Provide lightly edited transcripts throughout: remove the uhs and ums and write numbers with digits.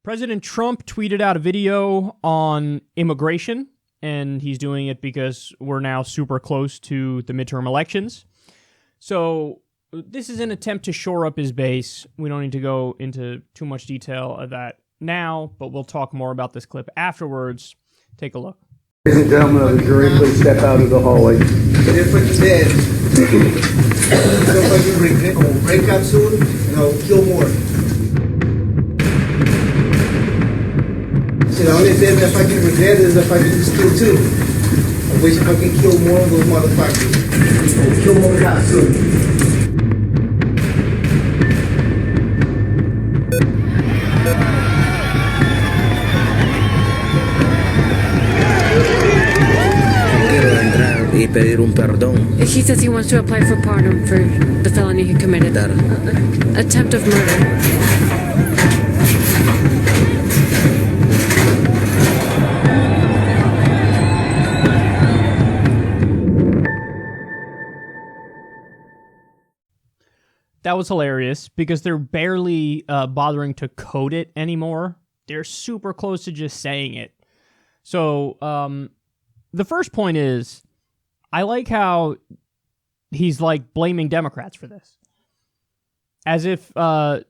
President Trump tweeted out a video on immigration, and he's doing it because we're now super close to the midterm elections. So this is an attempt to shore up his base. We don't need to go into too much detail of that now, but we'll talk more about this clip afterwards. Take a look. Ladies and gentlemen of the jury, please step out of the hallway. If it's dead, break up soon, and I'll kill more. See, the only thing if I can regret is if I can just kill two. I wish if I can kill more of those motherfuckers. I'll kill more cops soon. Y pedir un perdón. He says he wants to apply for pardon for the felony he committed. Attempt of murder. That was hilarious because they're barely bothering to code it anymore. They're super close to just saying it. So the first point is, I like how he's like blaming Democrats for this. As if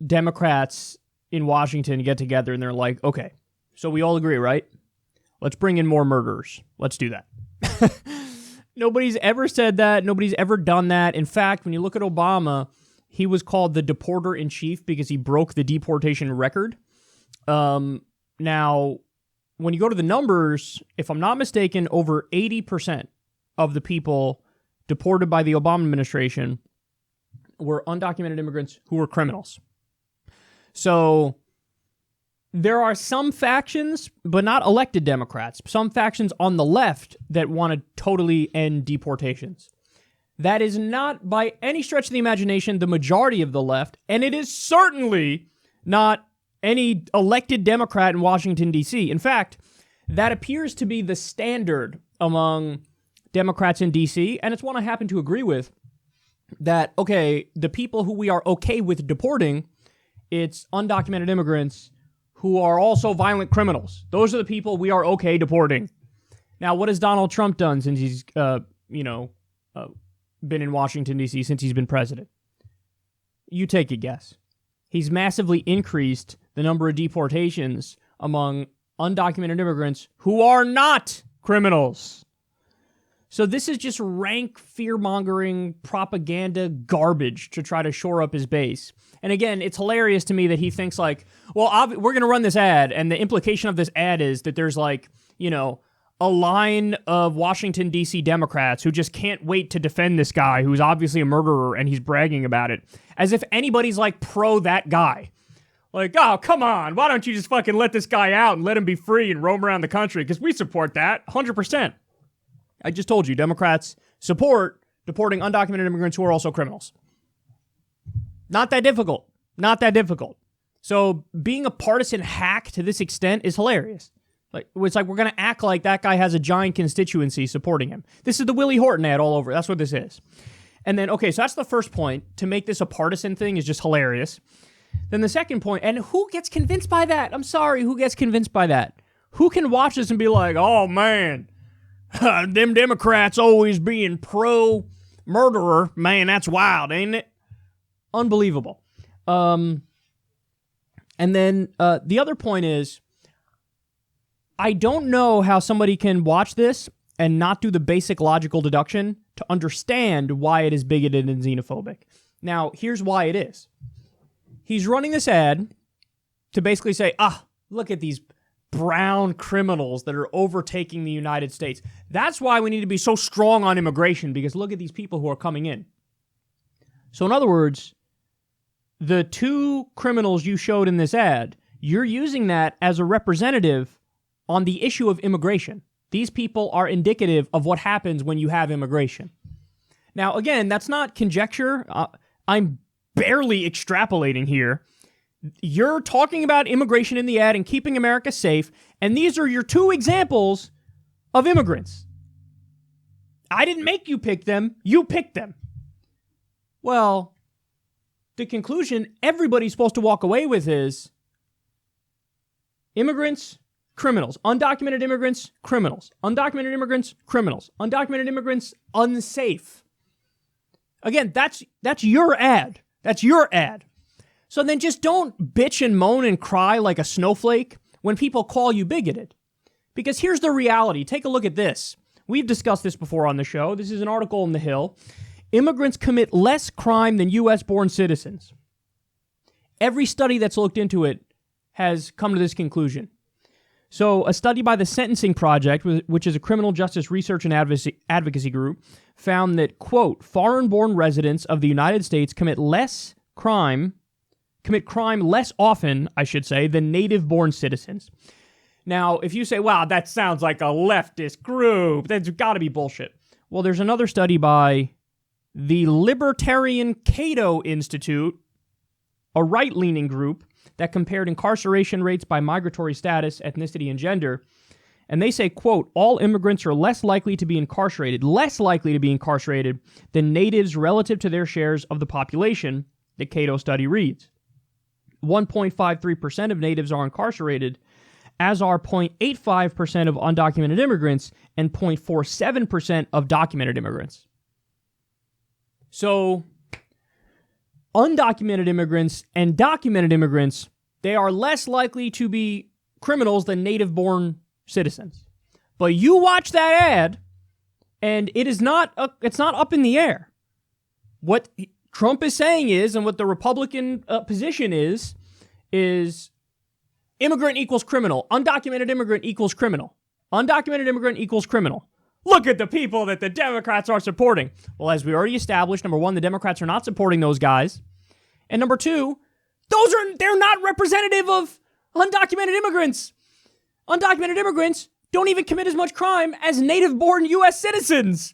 Democrats in Washington get together and they're like, okay, so we all agree, right? Let's bring in more murderers. Let's do that. Nobody's ever said that. Nobody's ever done that. In fact, when you look at Obama, he was called the deporter-in-chief because he broke the deportation record. Now, when you go to the numbers, if I'm not mistaken, over 80% of the people deported by the Obama administration were undocumented immigrants who were criminals. So there are some factions, but not elected Democrats, some factions on the left that want to totally end deportations. That is not by any stretch of the imagination the majority of the left, and it is certainly not any elected Democrat in Washington, D.C. In fact, that appears to be the standard among Democrats in D.C., and it's one I happen to agree with, that, okay, the people who we are okay with deporting, it's undocumented immigrants who are also violent criminals. Those are the people we are okay deporting. Now, what has Donald Trump done since he's, been in Washington, D.C., since he's been president? You take a guess. He's massively increased the number of deportations among undocumented immigrants who are not criminals. So this is just rank fear-mongering propaganda garbage to try to shore up his base. And again, it's hilarious to me that he thinks like, well, we're going to run this ad, and the implication of this ad is that there's like, a line of Washington, D.C. Democrats who just can't wait to defend this guy who's obviously a murderer, and he's bragging about it. As if anybody's like pro that guy. Like, oh, come on, why don't you just fucking let this guy out and let him be free and roam around the country? Because we support that, 100%. I just told you, Democrats support deporting undocumented immigrants who are also criminals. Not that difficult. Not that difficult. So being a partisan hack to this extent is hilarious. Like, it's like we're going to act like that guy has a giant constituency supporting him. This is the Willie Horton ad all over. That's what this is. And then, okay, so that's the first point. To make this a partisan thing is just hilarious. Then the second point, and who gets convinced by that? I'm sorry, who gets convinced by that? Who can watch this and be like, oh, man, them Democrats always being pro-murderer. Man, that's wild, ain't it? Unbelievable. And then the other point is, I don't know how somebody can watch this and not do the basic logical deduction to understand why it is bigoted and xenophobic. Now, here's why it is. He's running this ad to basically say, look at these brown criminals that are overtaking the United States. That's why we need to be so strong on immigration, because look at these people who are coming in. So in other words, the two criminals you showed in this ad, you're using that as a representative on the issue of immigration. These people are indicative of what happens when you have immigration. Now, again, that's not conjecture. I'm barely extrapolating here. You're talking about immigration in the ad and keeping America safe, and these are your two examples of immigrants. I didn't make you pick them. You picked them. Well, the conclusion everybody's supposed to walk away with is, Immigrants, criminals. Undocumented immigrants, criminals. Undocumented immigrants, criminals. Undocumented immigrants, unsafe. Again, that's your ad. That's your ad. So then just don't bitch and moan and cry like a snowflake when people call you bigoted. Because here's the reality. Take a look at this. We've discussed this before on the show. This is an article in The Hill. Immigrants commit less crime than U.S.-born citizens. Every study that's looked into it has come to this conclusion. So a study by the Sentencing Project, which is a criminal justice research and advocacy group, found that, quote, foreign-born residents of the United States commit crime less often, I should say, than native-born citizens. Now, if you say, wow, that sounds like a leftist group, that's got to be bullshit. Well, there's another study by the Libertarian Cato Institute, a right-leaning group that compared incarceration rates by migratory status, ethnicity, and gender. And they say, quote, all immigrants are less likely to be incarcerated than natives relative to their shares of the population, the Cato study reads. 1.53% of natives are incarcerated, as are 0.85% of undocumented immigrants and 0.47% of documented immigrants. So, undocumented immigrants and documented immigrants, they are less likely to be criminals than native-born citizens. But you watch that ad, and it's not up in the air. What Trump is saying is, and what the Republican position is immigrant equals criminal. Undocumented immigrant equals criminal. Undocumented immigrant equals criminal. Look at the people that the Democrats are supporting. Well, as we already established, number one, the Democrats are not supporting those guys. And number two, they're not representative of undocumented immigrants. Undocumented immigrants don't even commit as much crime as native-born U.S. citizens.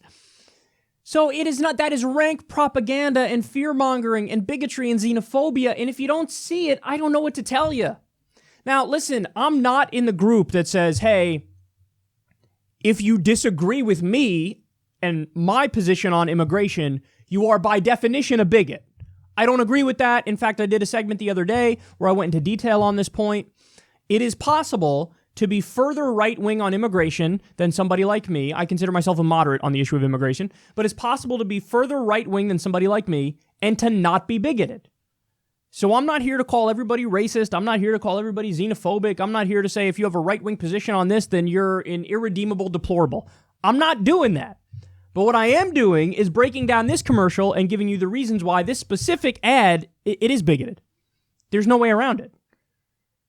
So that is rank propaganda and fear-mongering and bigotry and xenophobia. And if you don't see it, I don't know what to tell you. Now, listen, I'm not in the group that says, hey, if you disagree with me and my position on immigration, you are by definition a bigot. I don't agree with that. In fact, I did a segment the other day where I went into detail on this point. It is possible to be further right-wing on immigration than somebody like me. I consider myself a moderate on the issue of immigration, but it's possible to be further right-wing than somebody like me and to not be bigoted. So I'm not here to call everybody racist. I'm not here to call everybody xenophobic. I'm not here to say if you have a right-wing position on this, then you're an irredeemable deplorable. I'm not doing that. But what I am doing is breaking down this commercial and giving you the reasons why this specific ad, it is bigoted. There's no way around it.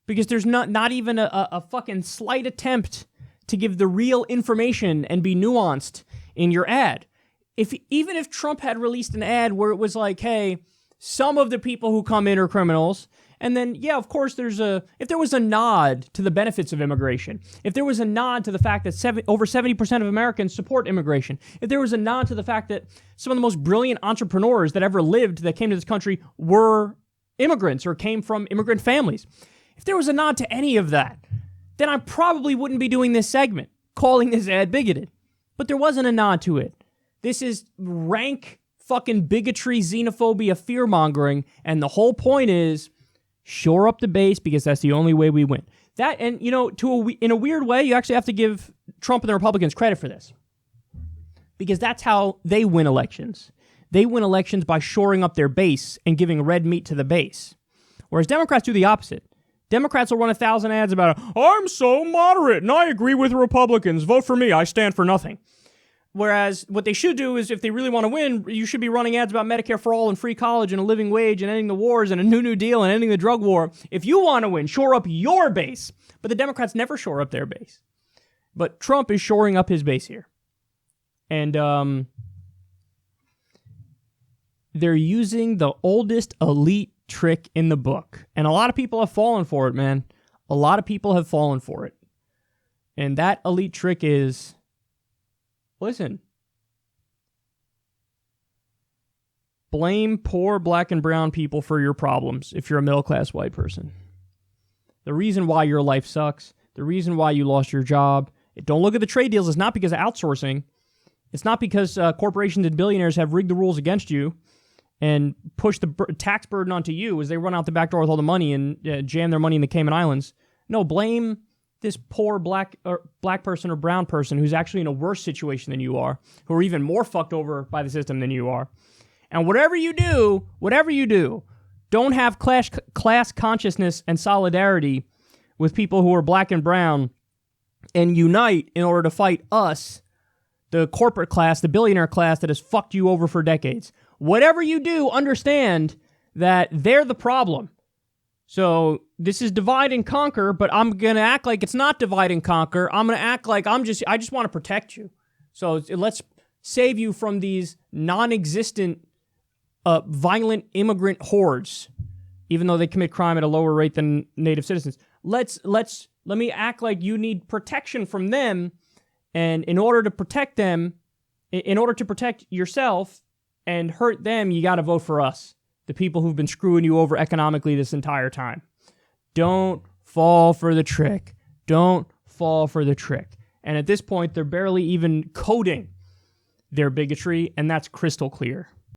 Because there's not even a fucking slight attempt to give the real information and be nuanced in your ad. Even if Trump had released an ad where it was like, hey, some of the people who come in are criminals, and then, yeah, of course, if there was a nod to the benefits of immigration, if there was a nod to the fact that over 70% of Americans support immigration, if there was a nod to the fact that some of the most brilliant entrepreneurs that ever lived that came to this country were immigrants or came from immigrant families, if there was a nod to any of that, then I probably wouldn't be doing this segment, calling this ad bigoted. But there wasn't a nod to it. This is rank fucking bigotry, xenophobia, fear-mongering, and the whole point is shore up the base because that's the only way we win. That, and you know, in a weird way, you actually have to give Trump and the Republicans credit for this. Because that's how they win elections. They win elections by shoring up their base and giving red meat to the base. Whereas Democrats do the opposite. Democrats will run 1,000 ads about, I'm so moderate and I agree with Republicans. Vote for me. I stand for nothing. Whereas what they should do is if they really want to win, you should be running ads about Medicare for all and free college and a living wage and ending the wars and a New Deal and ending the drug war. If you want to win, shore up your base. But the Democrats never shore up their base. But Trump is shoring up his base here. And they're using the oldest elite trick in the book. And a lot of people have fallen for it, man. A lot of people have fallen for it. And that elite trick is, listen, blame poor black and brown people for your problems if you're a middle-class white person. The reason why your life sucks, the reason why you lost your job, don't look at the trade deals. It's not because of outsourcing. It's not because corporations and billionaires have rigged the rules against you and push the tax burden onto you as they run out the back door with all the money and jam their money in the Cayman Islands. No, blame this poor black person or brown person who's actually in a worse situation than you are, who are even more fucked over by the system than you are. And whatever you do, don't have class consciousness and solidarity with people who are black and brown and unite in order to fight us, the corporate class, the billionaire class that has fucked you over for decades. Whatever you do, understand that they're the problem. So this is divide and conquer, but I'm going to act like it's not divide and conquer. I'm going to act like I just want to protect you. So let's save you from these non-existent violent immigrant hordes, even though they commit crime at a lower rate than native citizens. Let me act like you need protection from them, and in order to protect them, in order to protect yourself and hurt them, you got to vote for us, the people who've been screwing you over economically this entire time. Don't fall for the trick. Don't fall for the trick. And at this point, they're barely even coding their bigotry, and that's crystal clear.